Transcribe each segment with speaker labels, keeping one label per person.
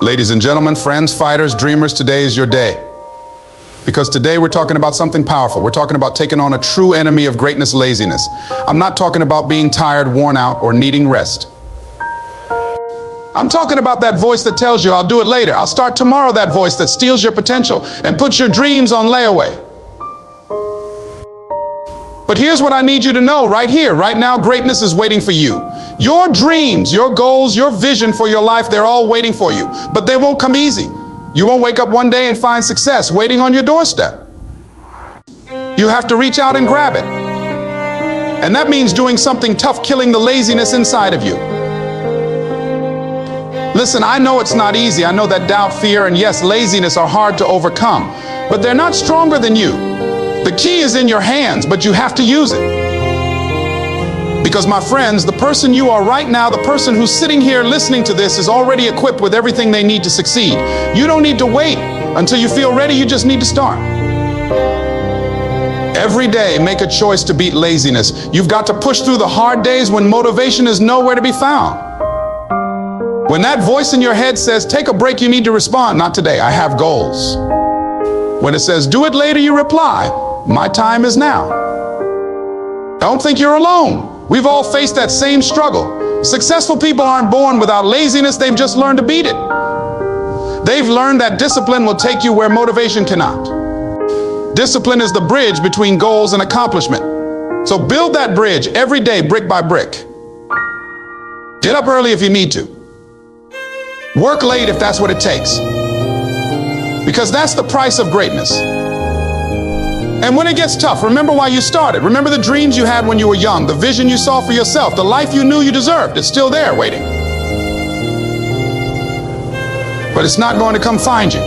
Speaker 1: Ladies and gentlemen, friends, fighters, dreamers, today is your day. Because today we're talking about something powerful. We're talking about taking on a true enemy of greatness, laziness. I'm not talking about being tired, worn out, or needing rest. I'm talking about that voice that tells you, I'll do it later, I'll start tomorrow, that voice that steals your potential and puts your dreams on layaway. But here's what I need you to know right here, right now, greatness is waiting for you. Your dreams, your goals, your vision for your life, they're all waiting for you, but they won't come easy. You won't wake up one day and find success waiting on your doorstep. You have to reach out and grab it. And that means doing something tough, killing the laziness inside of you. Listen, I know it's not easy. I know that doubt, fear, and yes, laziness are hard to overcome, but they're not stronger than you. The key is in your hands, but you have to use it. Because my friends, the person you are right now, the person who's sitting here listening to this is already equipped with everything they need to succeed. You don't need to wait until you feel ready, you just need to start. Every day, make a choice to beat laziness. You've got to push through the hard days when motivation is nowhere to be found. When that voice in your head says, take a break, you need to respond, not today, I have goals. When it says, do it later, you reply, my time is now. Don't think you're alone. We've all faced that same struggle. Successful people aren't born without laziness, they've just learned to beat it. They've learned that discipline will take you where motivation cannot. Discipline is the bridge between goals and accomplishment. So build that bridge every day, brick by brick. Get up early if you need to. Work late if that's what it takes. Because that's the price of greatness. And when it gets tough, remember why you started. Remember the dreams you had when you were young, the vision you saw for yourself, the life you knew you deserved. It's still there waiting. But it's not going to come find you.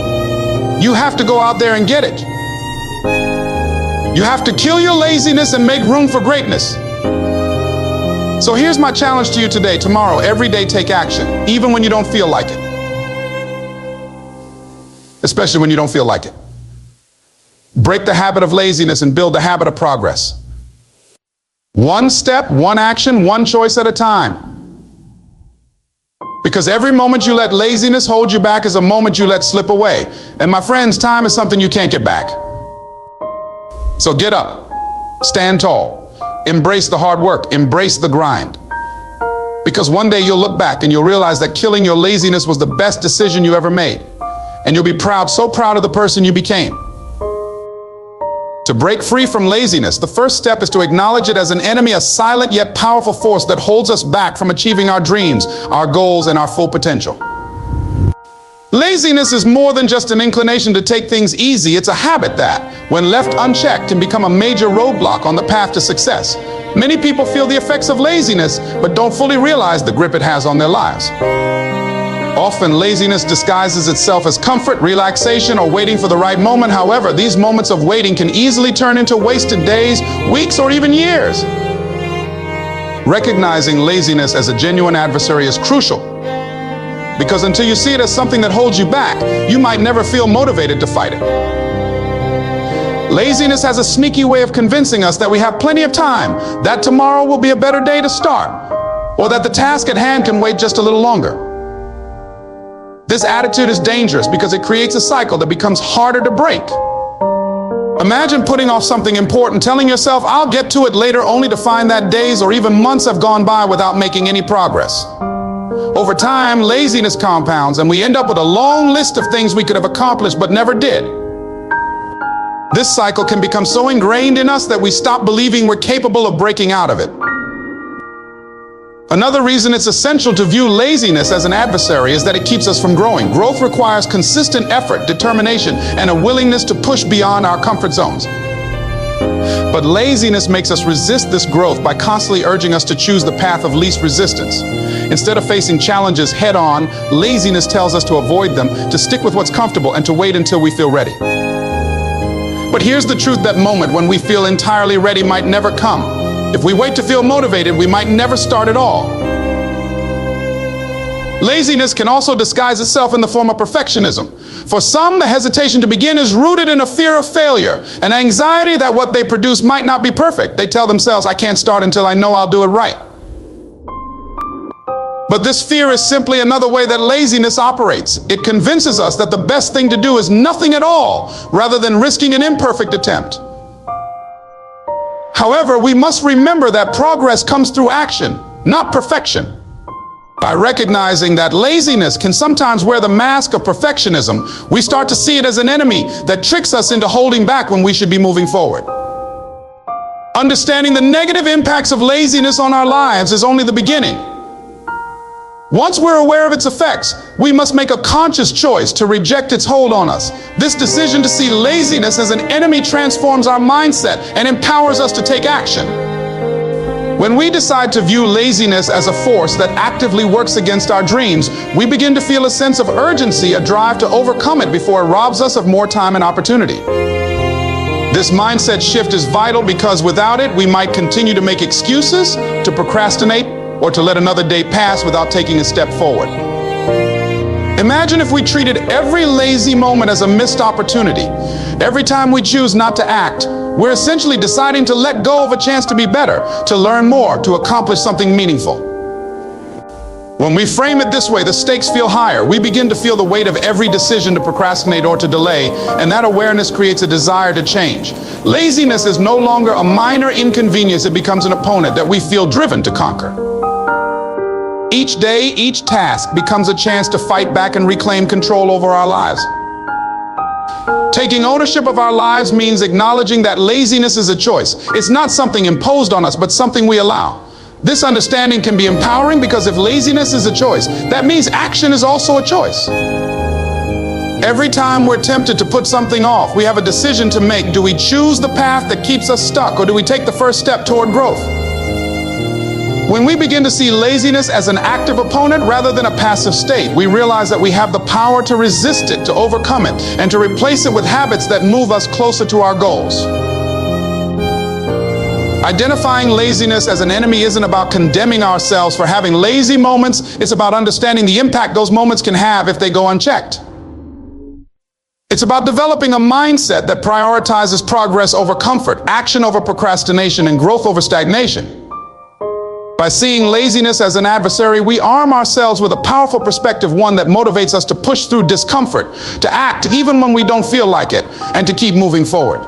Speaker 1: You have to go out there and get it. You have to kill your laziness and make room for greatness. So here's my challenge to you today, tomorrow, every day take action, even when you don't feel like it. Especially when you don't feel like it. Break the habit of laziness and build the habit of progress. One step, one action, one choice at a time. Because every moment you let laziness hold you back is a moment you let slip away. And my friends, time is something you can't get back. So get up, stand tall, embrace the hard work, embrace the grind. Because one day you'll look back and you'll realize that killing your laziness was the best decision you ever made. And you'll be proud, so proud of the person you became. To break free from laziness, the first step is to acknowledge it as an enemy, a silent yet powerful force that holds us back from achieving our dreams, our goals, and our full potential. Laziness is more than just an inclination to take things easy. It's a habit that, when left unchecked, can become a major roadblock on the path to success. Many people feel the effects of laziness, but don't fully realize the grip it has on their lives. Often laziness disguises itself as comfort, relaxation, or waiting for the right moment. However, these moments of waiting can easily turn into wasted days, weeks, or even years. Recognizing laziness as a genuine adversary is crucial, because until you see it as something that holds you back, you might never feel motivated to fight it. Laziness has a sneaky way of convincing us that we have plenty of time, that tomorrow will be a better day to start, or that the task at hand can wait just a little longer. This attitude is dangerous because it creates a cycle that becomes harder to break. Imagine putting off something important, telling yourself, I'll get to it later, only to find that days or even months have gone by without making any progress. Over time, laziness compounds, and we end up with a long list of things we could have accomplished but never did. This cycle can become so ingrained in us that we stop believing we're capable of breaking out of it. Another reason it's essential to view laziness as an adversary is that it keeps us from growing. Growth requires consistent effort, determination, and a willingness to push beyond our comfort zones. But laziness makes us resist this growth by constantly urging us to choose the path of least resistance. Instead of facing challenges head on, laziness tells us to avoid them, to stick with what's comfortable, and to wait until we feel ready. But here's the truth: that moment when we feel entirely ready might never come. If we wait to feel motivated, we might never start at all. Laziness can also disguise itself in the form of perfectionism. For some, the hesitation to begin is rooted in a fear of failure, an anxiety that what they produce might not be perfect. They tell themselves, I can't start until I know I'll do it right. But this fear is simply another way that laziness operates. It convinces us that the best thing to do is nothing at all, rather than risking an imperfect attempt. However, we must remember that progress comes through action, not perfection. By recognizing that laziness can sometimes wear the mask of perfectionism, we start to see it as an enemy that tricks us into holding back when we should be moving forward. Understanding the negative impacts of laziness on our lives is only the beginning. Once we're aware of its effects, we must make a conscious choice to reject its hold on us. This decision to see laziness as an enemy transforms our mindset and empowers us to take action. When we decide to view laziness as a force that actively works against our dreams, we begin to feel a sense of urgency, a drive to overcome it before it robs us of more time and opportunity. This mindset shift is vital because without it, we might continue to make excuses, to procrastinate, or to let another day pass without taking a step forward. Imagine if we treated every lazy moment as a missed opportunity. Every time we choose not to act, we're essentially deciding to let go of a chance to be better, to learn more, to accomplish something meaningful. When we frame it this way, the stakes feel higher. We begin to feel the weight of every decision to procrastinate or to delay, and that awareness creates a desire to change. Laziness is no longer a minor inconvenience, it becomes an opponent that we feel driven to conquer. Each day, each task becomes a chance to fight back and reclaim control over our lives. Taking ownership of our lives means acknowledging that laziness is a choice. It's not something imposed on us, but something we allow. This understanding can be empowering because if laziness is a choice, that means action is also a choice. Every time we're tempted to put something off, we have a decision to make. Do we choose the path that keeps us stuck, or do we take the first step toward growth? When we begin to see laziness as an active opponent rather than a passive state, we realize that we have the power to resist it, to overcome it, and to replace it with habits that move us closer to our goals. Identifying laziness as an enemy isn't about condemning ourselves for having lazy moments. It's about understanding the impact those moments can have if they go unchecked. It's about developing a mindset that prioritizes progress over comfort, action over procrastination, and growth over stagnation. By seeing laziness as an adversary, we arm ourselves with a powerful perspective, one that motivates us to push through discomfort, to act even when we don't feel like it, and to keep moving forward.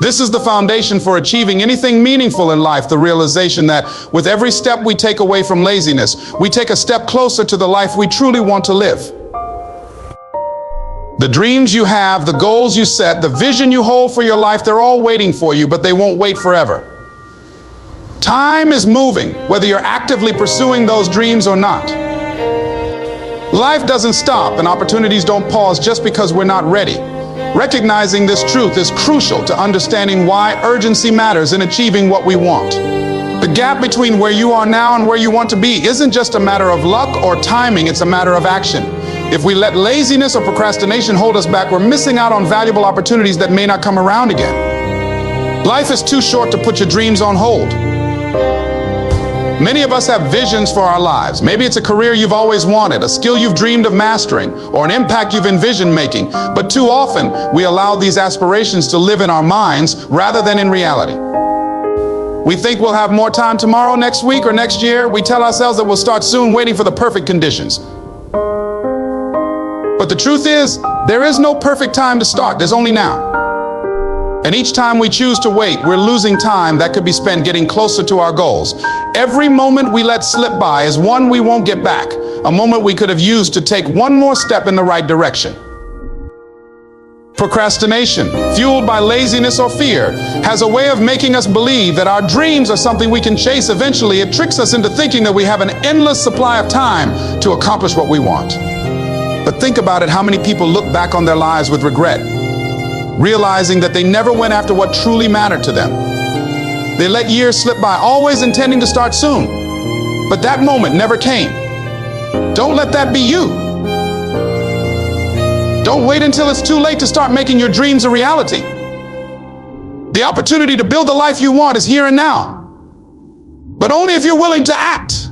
Speaker 1: This is the foundation for achieving anything meaningful in life, the realization that with every step we take away from laziness, we take a step closer to the life we truly want to live. The dreams you have, the goals you set, the vision you hold for your life, they're all waiting for you, but they won't wait forever. Time is moving, whether you're actively pursuing those dreams or not. Life doesn't stop and opportunities don't pause just because we're not ready. Recognizing this truth is crucial to understanding why urgency matters in achieving what we want. The gap between where you are now and where you want to be isn't just a matter of luck or timing, it's a matter of action. If we let laziness or procrastination hold us back, we're missing out on valuable opportunities that may not come around again. Life is too short to put your dreams on hold. Many of us have visions for our lives. Maybe it's a career you've always wanted, a skill you've dreamed of mastering, or an impact you've envisioned making. But too often, we allow these aspirations to live in our minds rather than in reality. We think we'll have more time tomorrow, next week, or next year. We tell ourselves that we'll start soon, waiting for the perfect conditions. But the truth is, there is no perfect time to start. There's only now. And each time we choose to wait, we're losing time that could be spent getting closer to our goals. Every moment we let slip by is one we won't get back, a moment we could have used to take one more step in the right direction. Procrastination, fueled by laziness or fear, has a way of making us believe that our dreams are something we can chase eventually. It tricks us into thinking that we have an endless supply of time to accomplish what we want. But think about it, how many people look back on their lives with regret, realizing that they never went after what truly mattered to them. They let years slip by, always intending to start soon, but that moment never came. Don't let that be you. Don't wait until it's too late to start making your dreams a reality. The opportunity to build the life you want is here and now, but only if you're willing to act.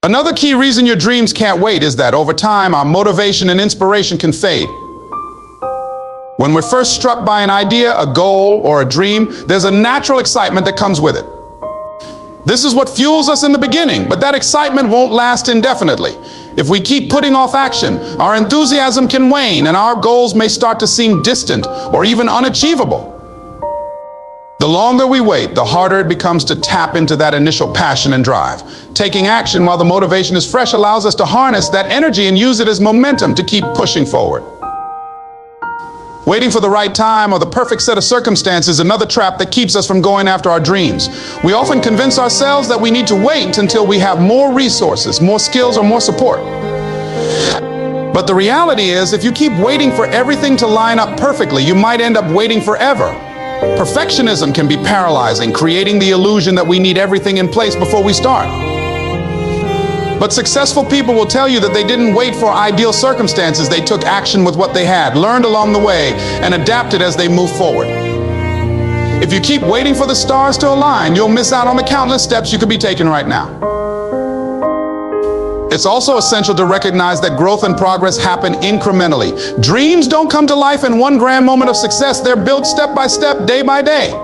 Speaker 1: Another key reason your dreams can't wait is that over time, our motivation and inspiration can fade. When we're first struck by an idea, a goal, or a dream, there's a natural excitement that comes with it. This is what fuels us in the beginning, but that excitement won't last indefinitely. If we keep putting off action, our enthusiasm can wane and our goals may start to seem distant or even unachievable. The longer we wait, the harder it becomes to tap into that initial passion and drive. Taking action while the motivation is fresh allows us to harness that energy and use it as momentum to keep pushing forward. Waiting for the right time or the perfect set of circumstances is another trap that keeps us from going after our dreams. We often convince ourselves that we need to wait until we have more resources, more skills, or more support. But the reality is, if you keep waiting for everything to line up perfectly, you might end up waiting forever. Perfectionism can be paralyzing, creating the illusion that we need everything in place before we start. But successful people will tell you that they didn't wait for ideal circumstances. They took action with what they had, learned along the way, and adapted as they moved forward. If you keep waiting for the stars to align, you'll miss out on the countless steps you could be taking right now. It's also essential to recognize that growth and progress happen incrementally. Dreams don't come to life in one grand moment of success. They're built step by step, day by day.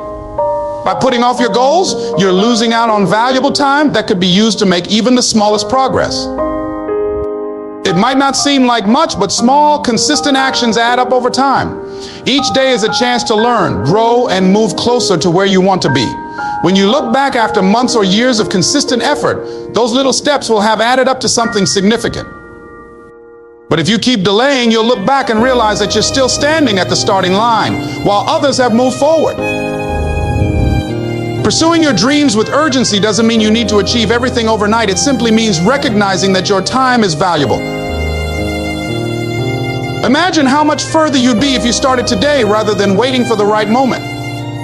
Speaker 1: By putting off your goals, you're losing out on valuable time that could be used to make even the smallest progress. It might not seem like much, but small, consistent actions add up over time. Each day is a chance to learn, grow, and move closer to where you want to be. When you look back after months or years of consistent effort, those little steps will have added up to something significant. But if you keep delaying, you'll look back and realize that you're still standing at the starting line, while others have moved forward. Pursuing your dreams with urgency doesn't mean you need to achieve everything overnight. It simply means recognizing that your time is valuable. Imagine how much further you'd be if you started today rather than waiting for the right moment.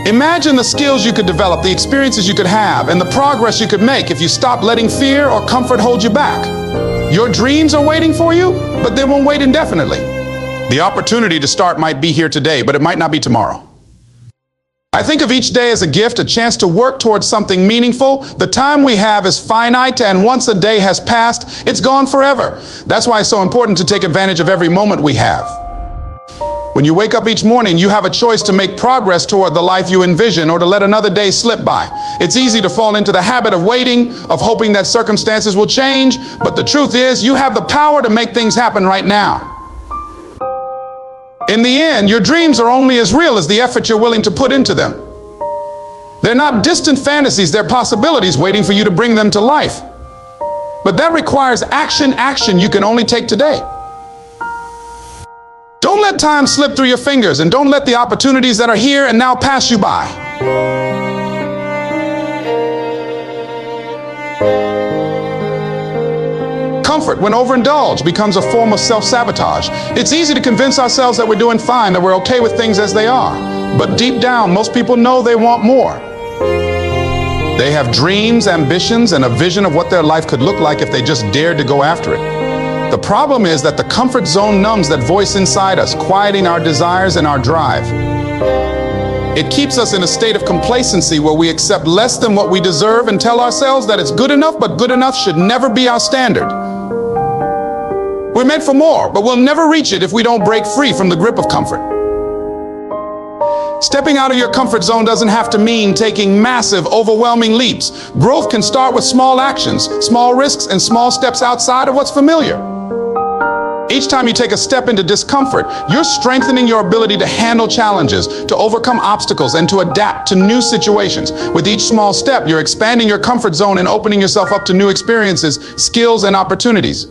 Speaker 1: Imagine the skills you could develop, the experiences you could have, and the progress you could make if you stopped letting fear or comfort hold you back. Your dreams are waiting for you, but they won't wait indefinitely. The opportunity to start might be here today, but it might not be tomorrow. I think of each day as a gift, a chance to work towards something meaningful. The time we have is finite, and once a day has passed, it's gone forever. That's why it's so important to take advantage of every moment we have. When you wake up each morning, you have a choice to make progress toward the life you envision or to let another day slip by. It's easy to fall into the habit of waiting, of hoping that circumstances will change, but the truth is, you have the power to make things happen right now. In the end, your dreams are only as real as the effort you're willing to put into them. They're not distant fantasies, they're possibilities waiting for you to bring them to life. But that requires action you can only take today. Don't let time slip through your fingers, and don't let the opportunities that are here and now pass you by. Comfort, when overindulged, becomes a form of self-sabotage. It's easy to convince ourselves that we're doing fine, that we're okay with things as they are. But deep down, most people know they want more. They have dreams, ambitions, and a vision of what their life could look like if they just dared to go after it. The problem is that the comfort zone numbs that voice inside us, quieting our desires and our drive. It keeps us in a state of complacency where we accept less than what we deserve and tell ourselves that it's good enough, but good enough should never be our standard. We're meant for more, but we'll never reach it if we don't break free from the grip of comfort. Stepping out of your comfort zone doesn't have to mean taking massive, overwhelming leaps. Growth can start with small actions, small risks, and small steps outside of what's familiar. Each time you take a step into discomfort, you're strengthening your ability to handle challenges, to overcome obstacles, and to adapt to new situations. With each small step, you're expanding your comfort zone and opening yourself up to new experiences, skills, and opportunities.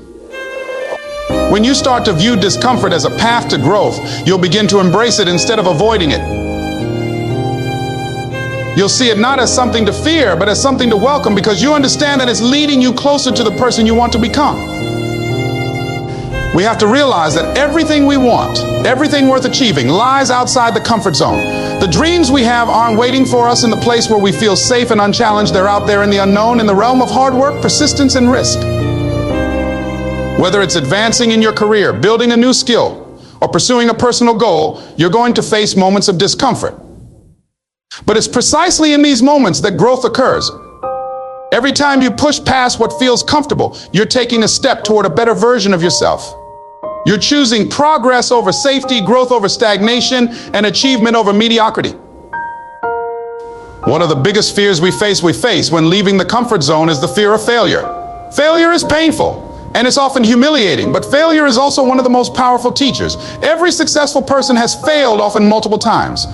Speaker 1: When you start to view discomfort as a path to growth, you'll begin to embrace it instead of avoiding it. You'll see it not as something to fear, but as something to welcome, because you understand that it's leading you closer to the person you want to become. We have to realize that everything we want, everything worth achieving, lies outside the comfort zone. The dreams we have aren't waiting for us in the place where we feel safe and unchallenged. They're out there in the unknown, in the realm of hard work, persistence, and risk. Whether it's advancing in your career, building a new skill, or pursuing a personal goal, you're going to face moments of discomfort. But it's precisely in these moments that growth occurs. Every time you push past what feels comfortable, you're taking a step toward a better version of yourself. You're choosing progress over safety, growth over stagnation, and achievement over mediocrity. One of the biggest fears we face when leaving the comfort zone is the fear of failure. Failure is painful, and it's often humiliating, but failure is also one of the most powerful teachers. Every successful person has failed, often multiple times.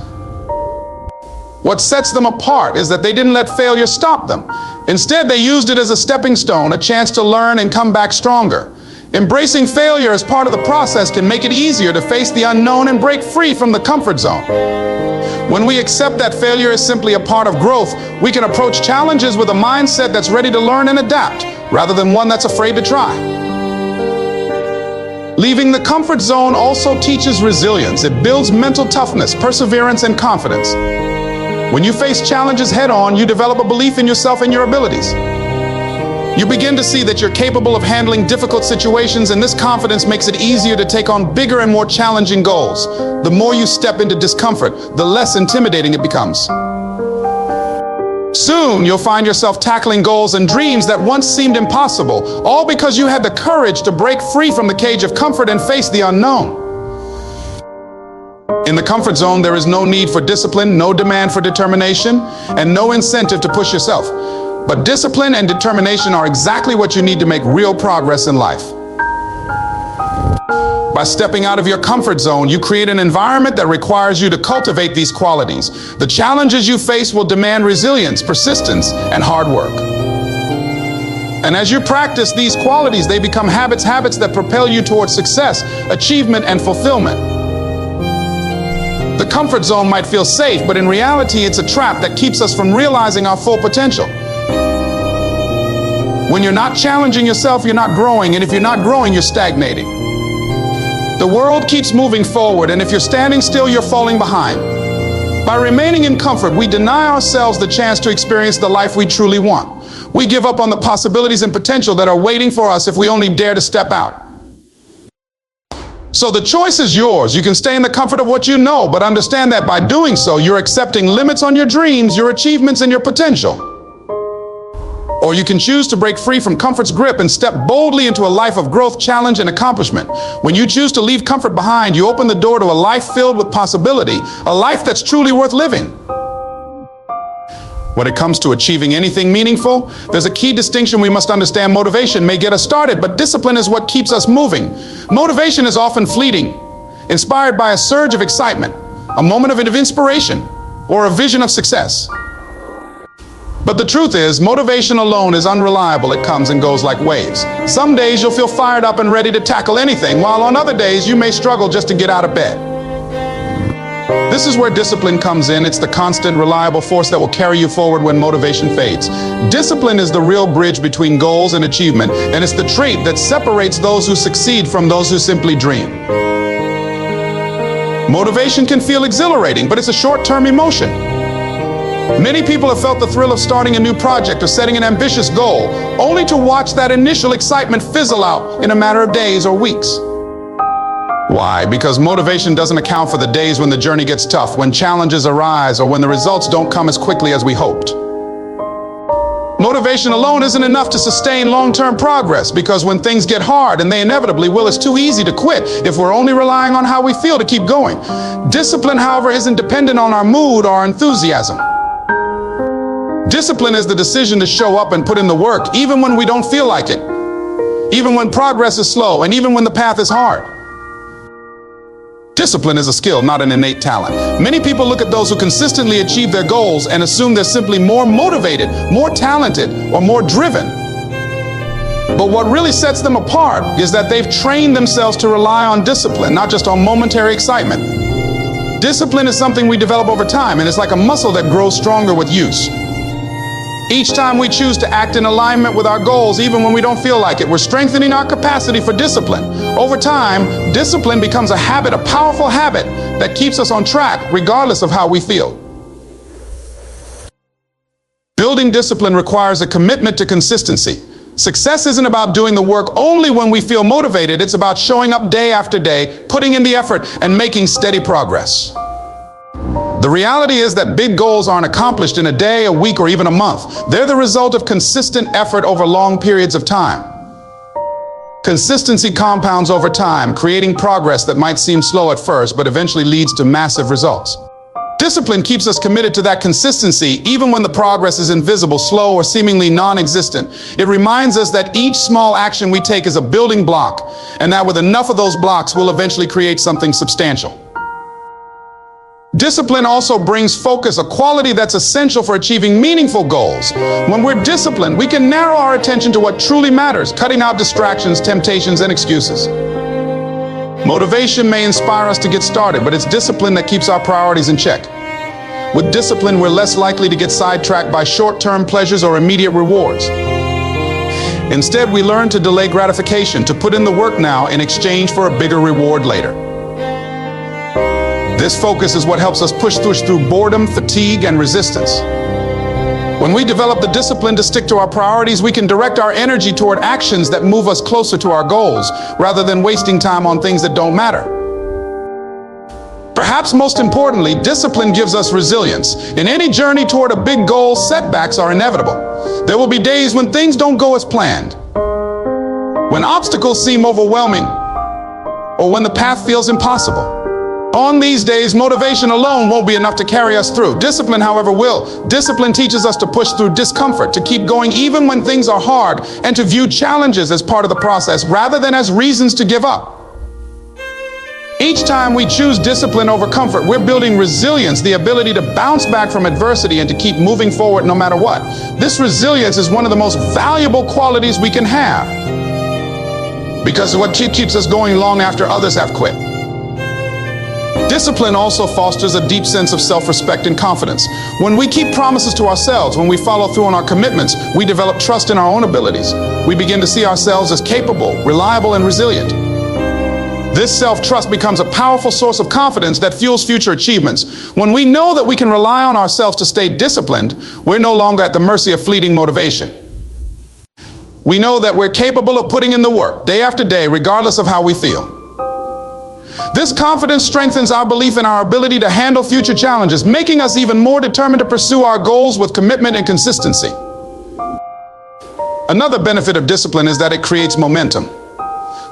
Speaker 1: What sets them apart is that they didn't let failure stop them. Instead, they used it as a stepping stone, a chance to learn and come back stronger. Embracing failure as part of the process can make it easier to face the unknown and break free from the comfort zone. When we accept that failure is simply a part of growth, we can approach challenges with a mindset that's ready to learn and adapt, rather than one that's afraid to try. Leaving the comfort zone also teaches resilience. It builds mental toughness, perseverance, and confidence. When you face challenges head-on, you develop a belief in yourself and your abilities. You begin to see that you're capable of handling difficult situations, and this confidence makes it easier to take on bigger and more challenging goals. The more you step into discomfort, the less intimidating it becomes. Soon, you'll find yourself tackling goals and dreams that once seemed impossible, all because you had the courage to break free from the cage of comfort and face the unknown. In the comfort zone, there is no need for discipline, no demand for determination, and no incentive to push yourself. But discipline and determination are exactly what you need to make real progress in life. By stepping out of your comfort zone, you create an environment that requires you to cultivate these qualities. The challenges you face will demand resilience, persistence, and hard work. And as you practice these qualities, they become habits that propel you towards success, achievement, and fulfillment. The comfort zone might feel safe, but in reality, it's a trap that keeps us from realizing our full potential. When you're not challenging yourself, you're not growing, and if you're not growing, you're stagnating. The world keeps moving forward, and if you're standing still, you're falling behind. By remaining in comfort, we deny ourselves the chance to experience the life we truly want. We give up on the possibilities and potential that are waiting for us if we only dare to step out. So the choice is yours. You can stay in the comfort of what you know, but understand that by doing so, you're accepting limits on your dreams, your achievements, and your potential. Or you can choose to break free from comfort's grip and step boldly into a life of growth, challenge, and accomplishment. When you choose to leave comfort behind, you open the door to a life filled with possibility, a life that's truly worth living. When it comes to achieving anything meaningful, there's a key distinction we must understand. Motivation may get us started, but discipline is what keeps us moving. Motivation is often fleeting, inspired by a surge of excitement, a moment of inspiration, or a vision of success. But the truth is, motivation alone is unreliable. It comes and goes like waves. Some days you'll feel fired up and ready to tackle anything, while on other days you may struggle just to get out of bed. This is where discipline comes in. It's the constant, reliable force that will carry you forward when motivation fades. Discipline is the real bridge between goals and achievement, and it's the trait that separates those who succeed from those who simply dream. Motivation can feel exhilarating, but it's a short-term emotion. Many people have felt the thrill of starting a new project or setting an ambitious goal, only to watch that initial excitement fizzle out in a matter of days or weeks. Why? Because motivation doesn't account for the days when the journey gets tough, when challenges arise, or when the results don't come as quickly as we hoped. Motivation alone isn't enough to sustain long-term progress, because when things get hard, and they inevitably will, it's too easy to quit if we're only relying on how we feel to keep going. Discipline, however, isn't dependent on our mood or our enthusiasm. Discipline is the decision to show up and put in the work, even when we don't feel like it, even when progress is slow, and even when the path is hard. Discipline is a skill, not an innate talent. Many people look at those who consistently achieve their goals and assume they're simply more motivated, more talented, or more driven. But what really sets them apart is that they've trained themselves to rely on discipline, not just on momentary excitement. Discipline is something we develop over time, and it's like a muscle that grows stronger with use. Each time we choose to act in alignment with our goals, even when we don't feel like it, we're strengthening our capacity for discipline. Over time, discipline becomes a habit, a powerful habit that keeps us on track regardless of how we feel. Building discipline requires a commitment to consistency. Success isn't about doing the work only when we feel motivated. It's about showing up day after day, putting in the effort, and making steady progress. The reality is that big goals aren't accomplished in a day, a week, or even a month. They're the result of consistent effort over long periods of time. Consistency compounds over time, creating progress that might seem slow at first, but eventually leads to massive results. Discipline keeps us committed to that consistency even when the progress is invisible, slow, or seemingly non-existent. It reminds us that each small action we take is a building block, and that with enough of those blocks, we'll eventually create something substantial. Discipline also brings focus, a quality that's essential for achieving meaningful goals. When we're disciplined, we can narrow our attention to what truly matters, cutting out distractions, temptations, and excuses. Motivation may inspire us to get started, but it's discipline that keeps our priorities in check. With discipline, we're less likely to get sidetracked by short-term pleasures or immediate rewards. Instead, we learn to delay gratification, to put in the work now in exchange for a bigger reward later. This focus is what helps us push through boredom, fatigue, and resistance. When we develop the discipline to stick to our priorities, we can direct our energy toward actions that move us closer to our goals, rather than wasting time on things that don't matter. Perhaps most importantly, discipline gives us resilience. In any journey toward a big goal, setbacks are inevitable. There will be days when things don't go as planned, when obstacles seem overwhelming, or when the path feels impossible. On these days, motivation alone won't be enough to carry us through. Discipline, however, will. Discipline teaches us to push through discomfort, to keep going even when things are hard, and to view challenges as part of the process rather than as reasons to give up. Each time we choose discipline over comfort, we're building resilience, the ability to bounce back from adversity and to keep moving forward no matter what. This resilience is one of the most valuable qualities we can have, because it's what keeps us going long after others have quit. Discipline also fosters a deep sense of self-respect and confidence. When we keep promises to ourselves, when we follow through on our commitments, we develop trust in our own abilities. We begin to see ourselves as capable, reliable, and resilient. This self-trust becomes a powerful source of confidence that fuels future achievements. When we know that we can rely on ourselves to stay disciplined, we're no longer at the mercy of fleeting motivation. We know that we're capable of putting in the work, day after day, regardless of how we feel. This confidence strengthens our belief in our ability to handle future challenges, making us even more determined to pursue our goals with commitment and consistency. Another benefit of discipline is that it creates momentum.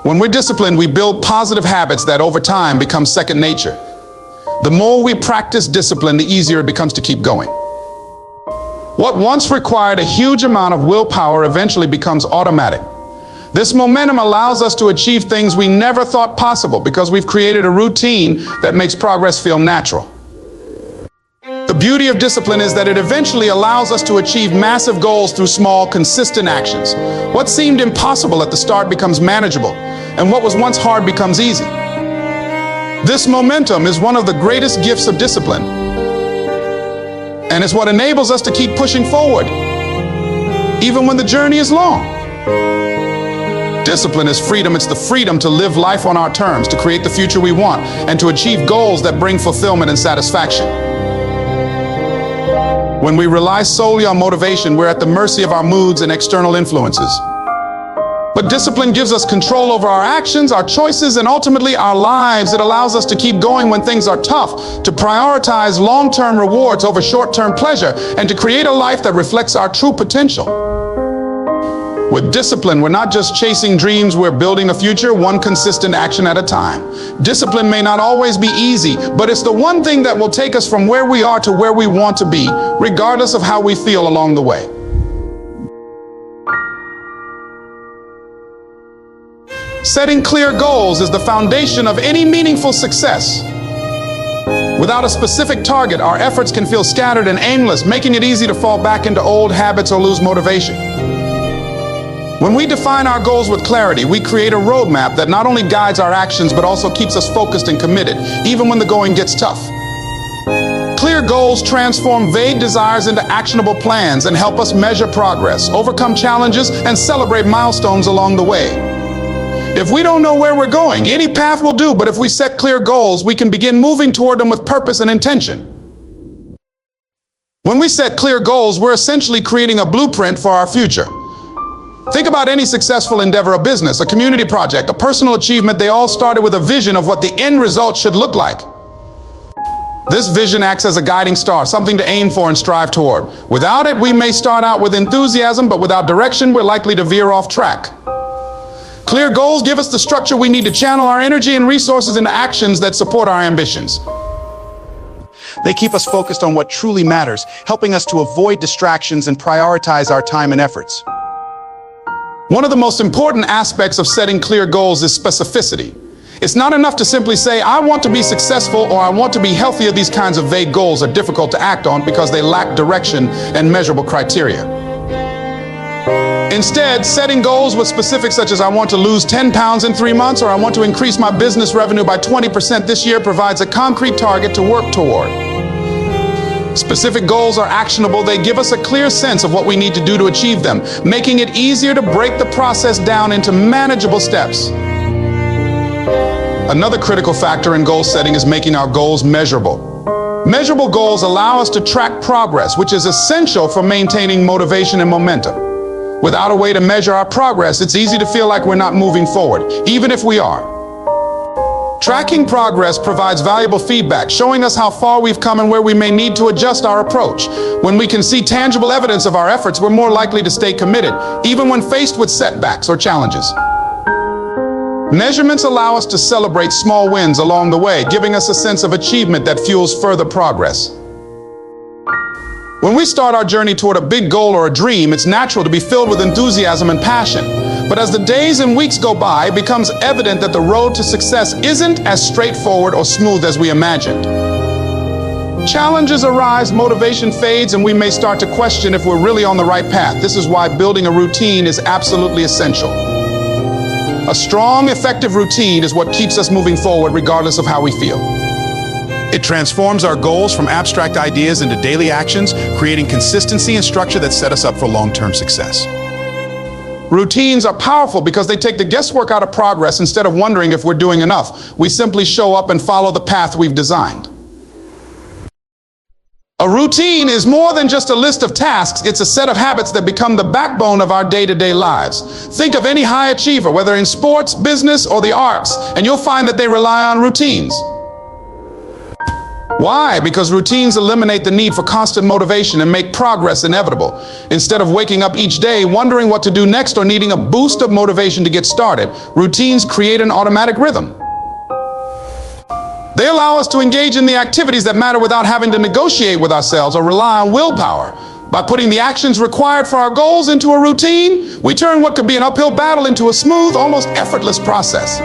Speaker 1: When we're disciplined, we build positive habits that over time become second nature. The more we practice discipline, the easier it becomes to keep going. What once required a huge amount of willpower eventually becomes automatic. This momentum allows us to achieve things we never thought possible because we've created a routine that makes progress feel natural. The beauty of discipline is that it eventually allows us to achieve massive goals through small, consistent actions. What seemed impossible at the start becomes manageable, and what was once hard becomes easy. This momentum is one of the greatest gifts of discipline, and it's what enables us to keep pushing forward, even when the journey is long. Discipline is freedom. It's the freedom to live life on our terms, to create the future we want, and to achieve goals that bring fulfillment and satisfaction. When we rely solely on motivation, we're at the mercy of our moods and external influences. But discipline gives us control over our actions, our choices, and ultimately our lives. It allows us to keep going when things are tough, to prioritize long-term rewards over short-term pleasure, and to create a life that reflects our true potential. With discipline, we're not just chasing dreams, we're building a future, one consistent action at a time. Discipline may not always be easy, but it's the one thing that will take us from where we are to where we want to be, regardless of how we feel along the way. Setting clear goals is the foundation of any meaningful success. Without a specific target, our efforts can feel scattered and aimless, making it easy to fall back into old habits or lose motivation. When we define our goals with clarity, we create a roadmap that not only guides our actions, but also keeps us focused and committed, even when the going gets tough. Clear goals transform vague desires into actionable plans and help us measure progress, overcome challenges, and celebrate milestones along the way. If we don't know where we're going, any path will do, but if we set clear goals, we can begin moving toward them with purpose and intention. When we set clear goals, we're essentially creating a blueprint for our future. Think about any successful endeavor, a business, a community project, a personal achievement. They all started with a vision of what the end result should look like. This vision acts as a guiding star, something to aim for and strive toward. Without it, we may start out with enthusiasm, but without direction, we're likely to veer off track. Clear goals give us the structure we need to channel our energy and resources into actions that support our ambitions.
Speaker 2: They keep us focused on what truly matters, helping us to avoid distractions and prioritize our time and efforts.
Speaker 1: One of the most important aspects of setting clear goals is specificity. It's not enough to simply say, I want to be successful or I want to be healthier. These kinds of vague goals are difficult to act on because they lack direction and measurable criteria. Instead, setting goals with specifics such as I want to lose 10 pounds in 3 months or I want to increase my business revenue by 20% this year provides a concrete target to work toward. Specific goals are actionable. They give us a clear sense of what we need to do to achieve them, making it easier to break the process down into manageable steps. Another critical factor in goal setting is making our goals measurable. Measurable goals allow us to track progress, which is essential for maintaining motivation and momentum. Without a way to measure our progress, it's easy to feel like we're not moving forward, even if we are. Tracking progress provides valuable feedback, showing us how far we've come and where we may need to adjust our approach. When we can see tangible evidence of our efforts, we're more likely to stay committed, even when faced with setbacks or challenges. Measurements allow us to celebrate small wins along the way, giving us a sense of achievement that fuels further progress. When we start our journey toward a big goal or a dream, it's natural to be filled with enthusiasm and passion. But as the days and weeks go by, it becomes evident that the road to success isn't as straightforward or smooth as we imagined. Challenges arise, motivation fades, and we may start to question if we're really on the right path. This is why building a routine is absolutely essential. A strong, effective routine is what keeps us moving forward regardless of how we feel.
Speaker 2: It transforms our goals from abstract ideas into daily actions, creating consistency and structure that set us up for long-term success.
Speaker 1: Routines are powerful because they take the guesswork out of progress. Instead of wondering if we're doing enough, we simply show up and follow the path we've designed. A routine is more than just a list of tasks. It's a set of habits that become the backbone of our day-to-day lives. Think of any high achiever, whether in sports, business, or the arts, and you'll find that they rely on routines. Why? Because routines eliminate the need for constant motivation and make progress inevitable. Instead of waking up each day wondering what to do next or needing a boost of motivation to get started, routines create an automatic rhythm. They allow us to engage in the activities that matter without having to negotiate with ourselves or rely on willpower. By putting the actions required for our goals into a routine, we turn what could be an uphill battle into a smooth, almost effortless process.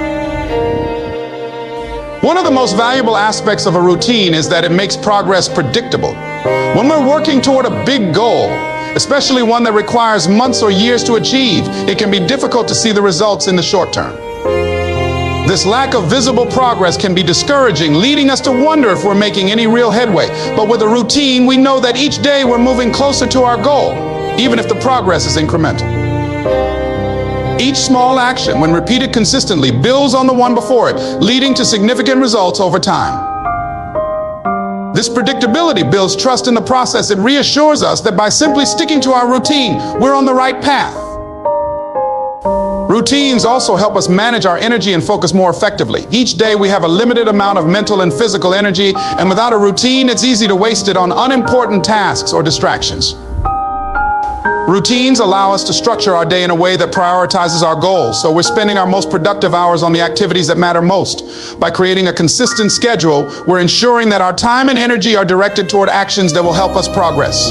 Speaker 1: One of the most valuable aspects of a routine is that it makes progress predictable. When we're working toward a big goal, especially one that requires months or years to achieve, it can be difficult to see the results in the short term. This lack of visible progress can be discouraging, leading us to wonder if we're making any real headway. But with a routine, we know that each day we're moving closer to our goal, even if the progress is incremental. Each small action, when repeated consistently, builds on the one before it, leading to significant results over time. This predictability builds trust in the process. It reassures us that by simply sticking to our routine, we're on the right path. Routines also help us manage our energy and focus more effectively. Each day we have a limited amount of mental and physical energy, and without a routine, it's easy to waste it on unimportant tasks or distractions. Routines allow us to structure our day in a way that prioritizes our goals, so we're spending our most productive hours on the activities that matter most. By creating a consistent schedule, we're ensuring that our time and energy are directed toward actions that will help us progress.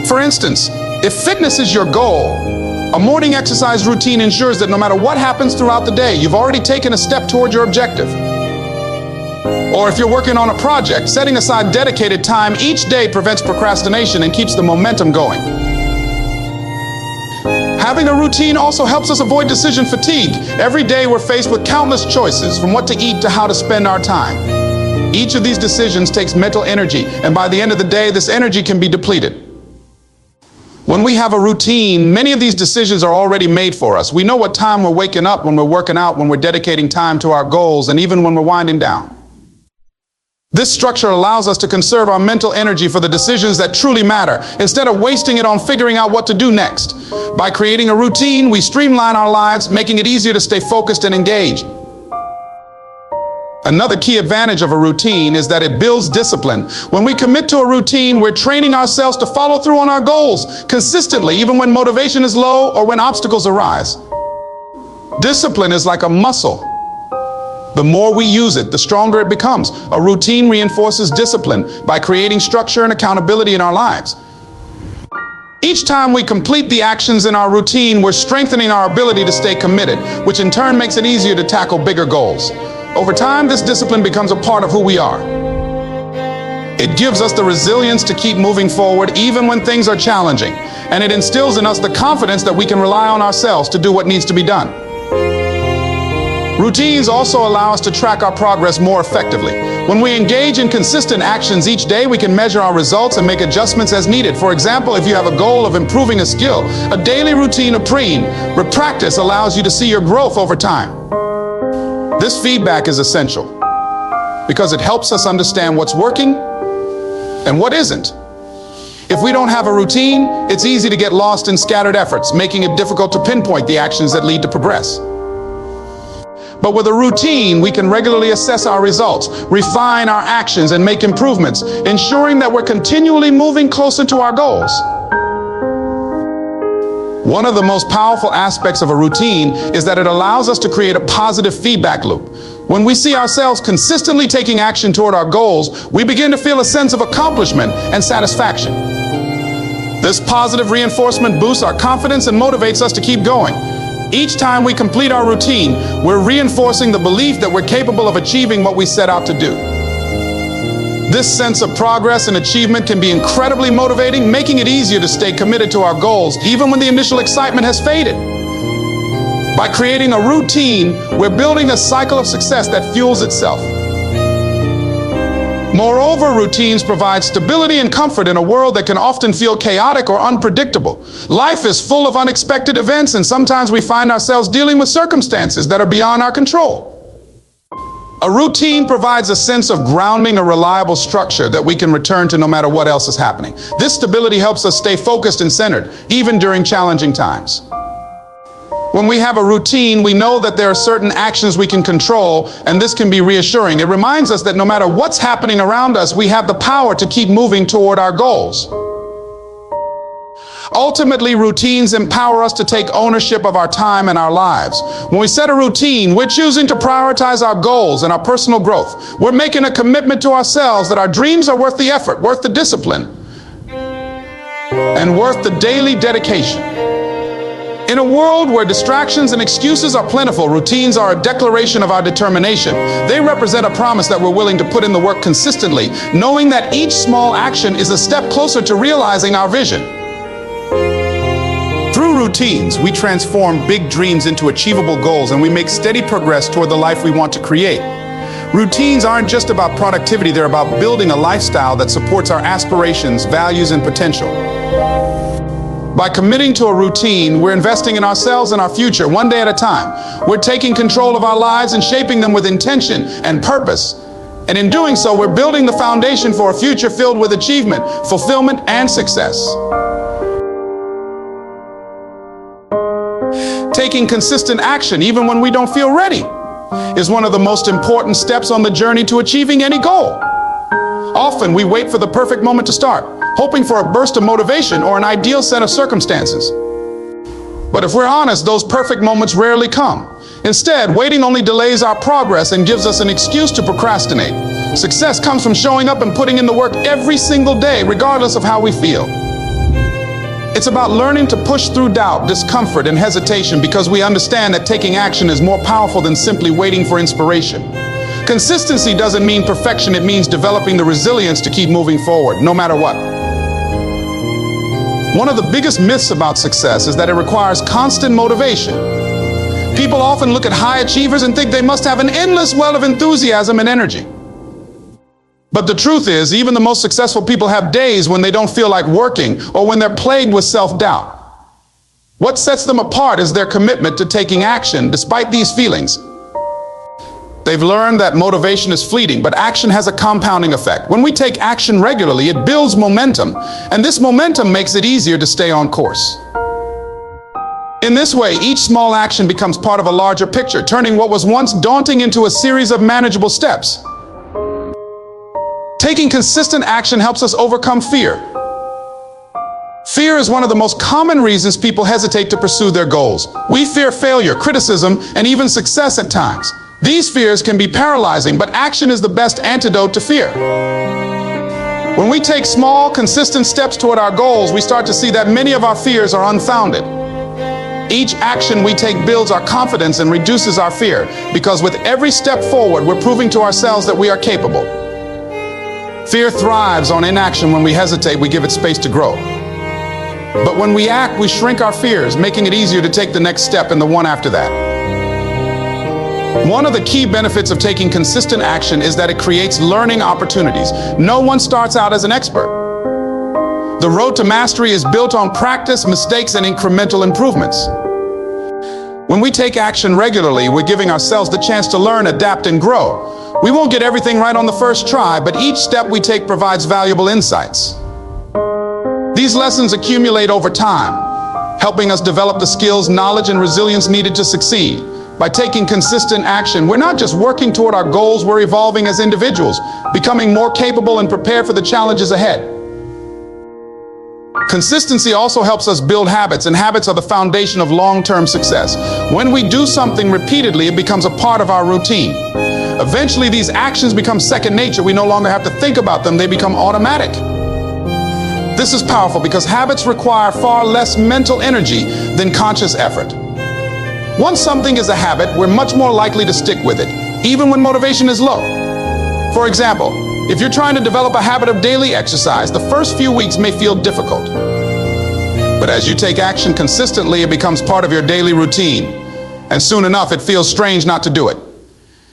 Speaker 1: For instance, if fitness is your goal, a morning exercise routine ensures that no matter what happens throughout the day, you've already taken a step toward your objective. Or if you're working on a project, setting aside dedicated time each day prevents procrastination and keeps the momentum going. Having a routine also helps us avoid decision fatigue. Every day we're faced with countless choices, from what to eat to how to spend our time. Each of these decisions takes mental energy, and by the end of the day, this energy can be depleted. When we have a routine, many of these decisions are already made for us. We know what time we're waking up, when we're working out, when we're dedicating time to our goals, and even when we're winding down. This structure allows us to conserve our mental energy for the decisions that truly matter, instead of wasting it on figuring out what to do next. By creating a routine, we streamline our lives, making it easier to stay focused and engaged. Another key advantage of a routine is that it builds discipline. When we commit to a routine, we're training ourselves to follow through on our goals consistently, even when motivation is low or when obstacles arise. Discipline is like a muscle. The more we use it, the stronger it becomes. A routine reinforces discipline by creating structure and accountability in our lives. Each time we complete the actions in our routine, we're strengthening our ability to stay committed, which in turn makes it easier to tackle bigger goals. Over time, this discipline becomes a part of who we are. It gives us the resilience to keep moving forward even when things are challenging, and it instills in us the confidence that we can rely on ourselves to do what needs to be done. Routines also allow us to track our progress more effectively. When we engage in consistent actions each day, we can measure our results and make adjustments as needed. For example, if you have a goal of improving a skill, a daily routine of practice allows you to see your growth over time. This feedback is essential because it helps us understand what's working and what isn't. If we don't have a routine, it's easy to get lost in scattered efforts, making it difficult to pinpoint the actions that lead to progress. But with a routine, we can regularly assess our results, refine our actions, and make improvements, ensuring that we're continually moving closer to our goals. One of the most powerful aspects of a routine is that it allows us to create a positive feedback loop. When we see ourselves consistently taking action toward our goals, we begin to feel a sense of accomplishment and satisfaction. This positive reinforcement boosts our confidence and motivates us to keep going. Each time we complete our routine, we're reinforcing the belief that we're capable of achieving what we set out to do. This sense of progress and achievement can be incredibly motivating, making it easier to stay committed to our goals, even when the initial excitement has faded. By creating a routine, we're building a cycle of success that fuels itself. Moreover, routines provide stability and comfort in a world that can often feel chaotic or unpredictable. Life is full of unexpected events, and sometimes we find ourselves dealing with circumstances that are beyond our control. A routine provides a sense of grounding, a reliable structure that we can return to no matter what else is happening. This stability helps us stay focused and centered, even during challenging times. When we have a routine, we know that there are certain actions we can control, and this can be reassuring. It reminds us that no matter what's happening around us, we have the power to keep moving toward our goals. Ultimately, routines empower us to take ownership of our time and our lives. When we set a routine, we're choosing to prioritize our goals and our personal growth. We're making a commitment to ourselves that our dreams are worth the effort, worth the discipline, and worth the daily dedication. In a world where distractions and excuses are plentiful, routines are a declaration of our determination. They represent a promise that we're willing to put in the work consistently, knowing that each small action is a step closer to realizing our vision. Through routines, we transform big dreams into achievable goals, and we make steady progress toward the life we want to create. Routines aren't just about productivity, they're about building a lifestyle that supports our aspirations, values, and potential. By committing to a routine, we're investing in ourselves and our future, one day at a time. We're taking control of our lives and shaping them with intention and purpose. And in doing so, we're building the foundation for a future filled with achievement, fulfillment, and success. Taking consistent action, even when we don't feel ready, is one of the most important steps on the journey to achieving any goal. Often, we wait for the perfect moment to start, hoping for a burst of motivation or an ideal set of circumstances. But if we're honest, those perfect moments rarely come. Instead, waiting only delays our progress and gives us an excuse to procrastinate. Success comes from showing up and putting in the work every single day, regardless of how we feel. It's about learning to push through doubt, discomfort, and hesitation because we understand that taking action is more powerful than simply waiting for inspiration. Consistency doesn't mean perfection, it means developing the resilience to keep moving forward, no matter what. One of the biggest myths about success is that it requires constant motivation. People often look at high achievers and think they must have an endless well of enthusiasm and energy. But the truth is, even the most successful people have days when they don't feel like working or when they're plagued with self-doubt. What sets them apart is their commitment to taking action despite these feelings. They've learned that motivation is fleeting, but action has a compounding effect. When we take action regularly, it builds momentum, and this momentum makes it easier to stay on course. In this way, each small action becomes part of a larger picture, turning what was once daunting into a series of manageable steps. Taking consistent action helps us overcome fear. Fear is one of the most common reasons people hesitate to pursue their goals. We fear failure, criticism, and even success at times. These fears can be paralyzing, but action is the best antidote to fear. When we take small, consistent steps toward our goals, we start to see that many of our fears are unfounded. Each action we take builds our confidence and reduces our fear, because with every step forward, we're proving to ourselves that we are capable. Fear thrives on inaction. When we hesitate, we give it space to grow. But when we act, we shrink our fears, making it easier to take the next step and the one after that. One of the key benefits of taking consistent action is that it creates learning opportunities. No one starts out as an expert. The road to mastery is built on practice, mistakes, and incremental improvements. When we take action regularly, we're giving ourselves the chance to learn, adapt, and grow. We won't get everything right on the first try, but each step we take provides valuable insights. These lessons accumulate over time, helping us develop the skills, knowledge, and resilience needed to succeed. By taking consistent action, we're not just working toward our goals, we're evolving as individuals, becoming more capable and prepared for the challenges ahead. Consistency also helps us build habits, and habits are the foundation of long-term success. When we do something repeatedly, it becomes a part of our routine. Eventually, these actions become second nature. We no longer have to think about them, they become automatic. This is powerful because habits require far less mental energy than conscious effort. Once something is a habit, we're much more likely to stick with it, even when motivation is low. For example, if you're trying to develop a habit of daily exercise, the first few weeks may feel difficult. But as you take action consistently, it becomes part of your daily routine. And soon enough, it feels strange not to do it.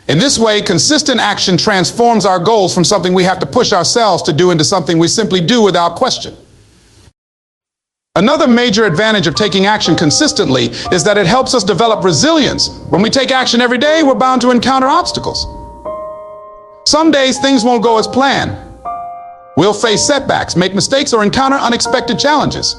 Speaker 1: In this way, consistent action transforms our goals from something we have to push ourselves to do into something we simply do without question. Another major advantage of taking action consistently is that it helps us develop resilience. When we take action every day, we're bound to encounter obstacles. Some days things won't go as planned. We'll face setbacks, make mistakes, or encounter unexpected challenges.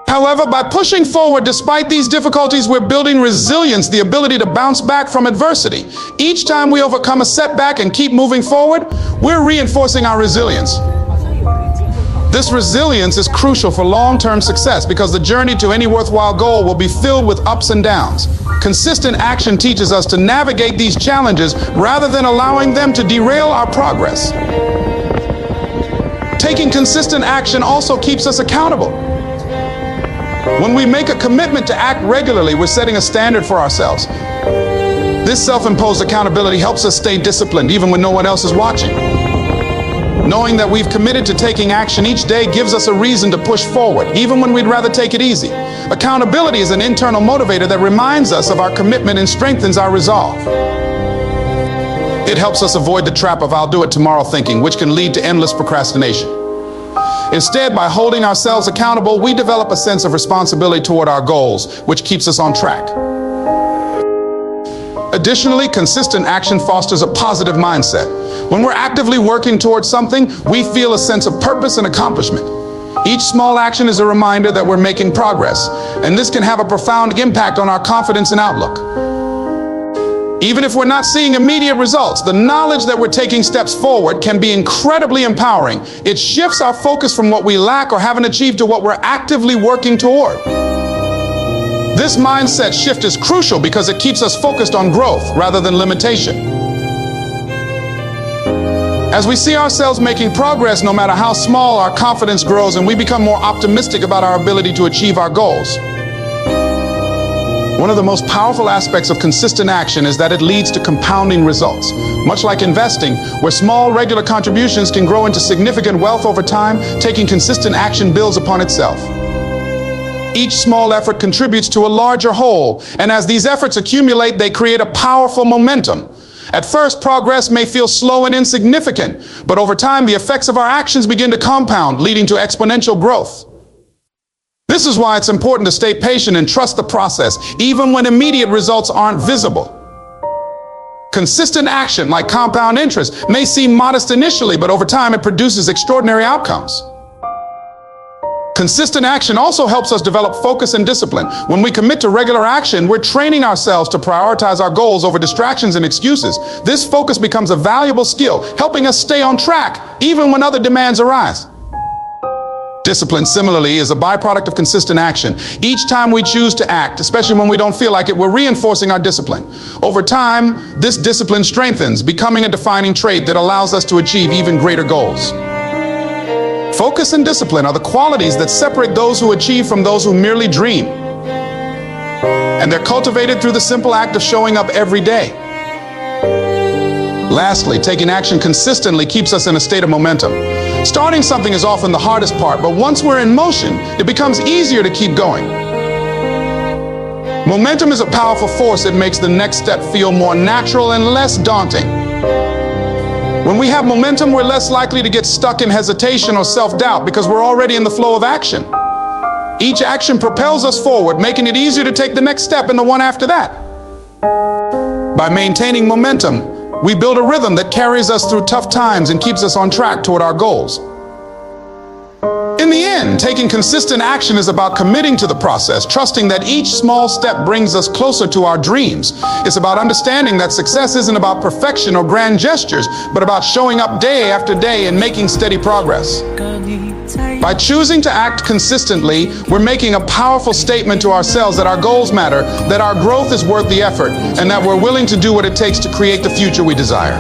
Speaker 1: However, by pushing forward despite these difficulties, we're building resilience, the ability to bounce back from adversity. Each time we overcome a setback and keep moving forward, we're reinforcing our resilience. This resilience is crucial for long-term success because the journey to any worthwhile goal will be filled with ups and downs. Consistent action teaches us to navigate these challenges rather than allowing them to derail our progress. Taking consistent action also keeps us accountable. When we make a commitment to act regularly, we're setting a standard for ourselves. This self-imposed accountability helps us stay disciplined even when no one else is watching. Knowing that we've committed to taking action each day gives us a reason to push forward, even when we'd rather take it easy. Accountability is an internal motivator that reminds us of our commitment and strengthens our resolve. It helps us avoid the trap of "I'll do it tomorrow" thinking, which can lead to endless procrastination. Instead, by holding ourselves accountable, we develop a sense of responsibility toward our goals, which keeps us on track. Additionally, consistent action fosters a positive mindset. When we're actively working towards something, we feel a sense of purpose and accomplishment. Each small action is a reminder that we're making progress, and this can have a profound impact on our confidence and outlook. Even if we're not seeing immediate results, the knowledge that we're taking steps forward can be incredibly empowering. It shifts our focus from what we lack or haven't achieved to what we're actively working toward. This mindset shift is crucial because it keeps us focused on growth rather than limitation. As we see ourselves making progress, no matter how small, our confidence grows and we become more optimistic about our ability to achieve our goals. One of the most powerful aspects of consistent action is that it leads to compounding results. Much like investing, where small, regular contributions can grow into significant wealth over time, taking consistent action builds upon itself. Each small effort contributes to a larger whole, and as these efforts accumulate, they create a powerful momentum. At first, progress may feel slow and insignificant, but over time, the effects of our actions begin to compound, leading to exponential growth. This is why it's important to stay patient and trust the process, even when immediate results aren't visible. Consistent action, like compound interest, may seem modest initially, but over time, it produces extraordinary outcomes. Consistent action also helps us develop focus and discipline. When we commit to regular action, we're training ourselves to prioritize our goals over distractions and excuses. This focus becomes a valuable skill, helping us stay on track even when other demands arise. Discipline, similarly, is a byproduct of consistent action. Each time we choose to act, especially when we don't feel like it, we're reinforcing our discipline. Over time, this discipline strengthens, becoming a defining trait that allows us to achieve even greater goals. Focus and discipline are the qualities that separate those who achieve from those who merely dream. And they're cultivated through the simple act of showing up every day. Lastly, taking action consistently keeps us in a state of momentum. Starting something is often the hardest part, but once we're in motion, it becomes easier to keep going. Momentum is a powerful force that makes the next step feel more natural and less daunting. When we have momentum, we're less likely to get stuck in hesitation or self-doubt because we're already in the flow of action. Each action propels us forward, making it easier to take the next step and the one after that. By maintaining momentum, we build a rhythm that carries us through tough times and keeps us on track toward our goals. In the end, taking consistent action is about committing to the process, trusting that each small step brings us closer to our dreams. It's about understanding that success isn't about perfection or grand gestures, but about showing up day after day and making steady progress. By choosing to act consistently, we're making a powerful statement to ourselves that our goals matter, that our growth is worth the effort, and that we're willing to do what it takes to create the future we desire.